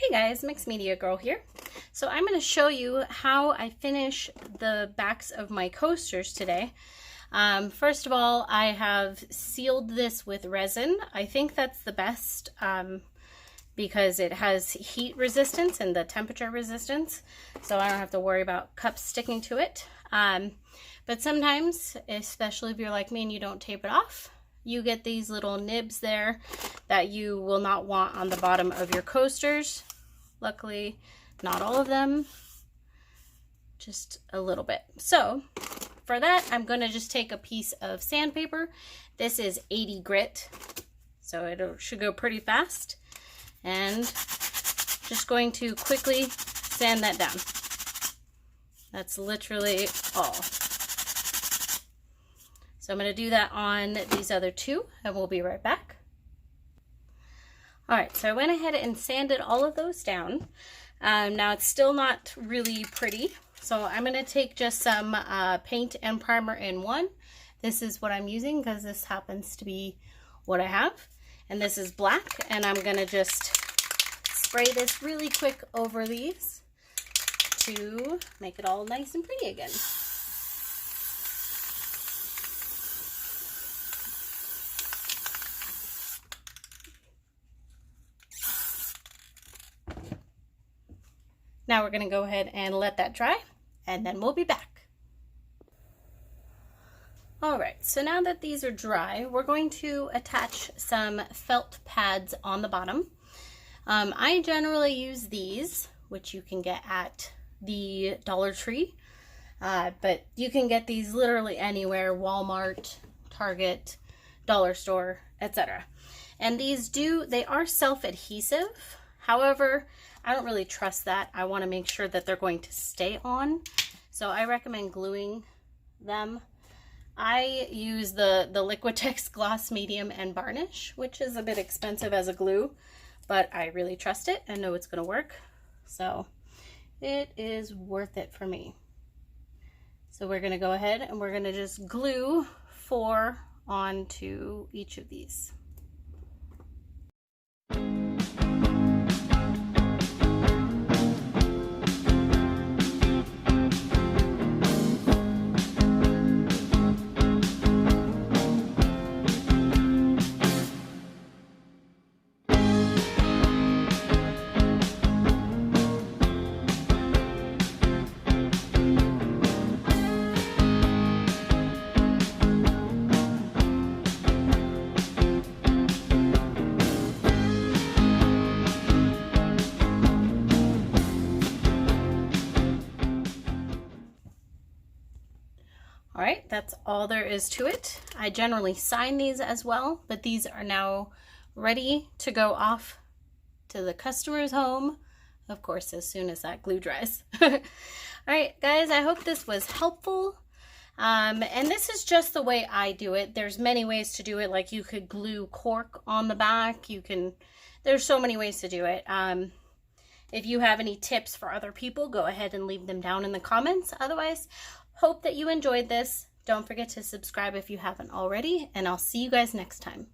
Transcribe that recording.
Hey guys, Mixed Media Girl here. So I'm going to show you how I finish the backs of my coasters today. First of all, I have sealed this with resin. I think that's the best because it has heat resistance and the temperature resistance, so I don't have to worry about cups sticking to it. But sometimes, especially if you're like me and you don't tape it off, you get these little nibs there that you will not want on the bottom of your coasters. Luckily, not all of them, just a little bit. So for that, I'm going to just take a piece of sandpaper. This is 80 grit, so it should go pretty fast. And just going to quickly sand that down. That's literally all. So I'm going to do that on these other two, and we'll be right back. All right, so I went ahead and sanded all of those down. Now it's still not really pretty, so I'm going to take just some paint and primer in one. This is what I'm using because this happens to be what I have. And this is black, and I'm going to just spray this really quick over these to make it all nice and pretty again. Now we're going to go ahead and let that dry, and then we'll be back. Alright, so now that these are dry, we're going to attach some felt pads on the bottom. I generally use these, which you can get at the Dollar Tree, but you can get these literally anywhere: Walmart, Target, Dollar Store, etc. And these they are self-adhesive. However, I don't really trust that. I want to make sure that they're going to stay on. So I recommend gluing them. I use the Liquitex Gloss Medium and Varnish, which is a bit expensive as a glue, but I really trust it and know it's going to work. So it is worth it for me. So we're going to go ahead and we're going to just glue 4 onto each of these. All right, that's all there is to it. I generally sign these as well, but these are now ready to go off to the customer's home, of course, as soon as that glue dries. All right, guys, I hope this was helpful. And this is just the way I do it. There's many ways to do it. Like, you could glue cork on the back. There's so many ways to do it. If you have any tips for other people, go ahead and leave them down in the comments. Otherwise, hope that you enjoyed this. Don't forget to subscribe if you haven't already, and I'll see you guys next time.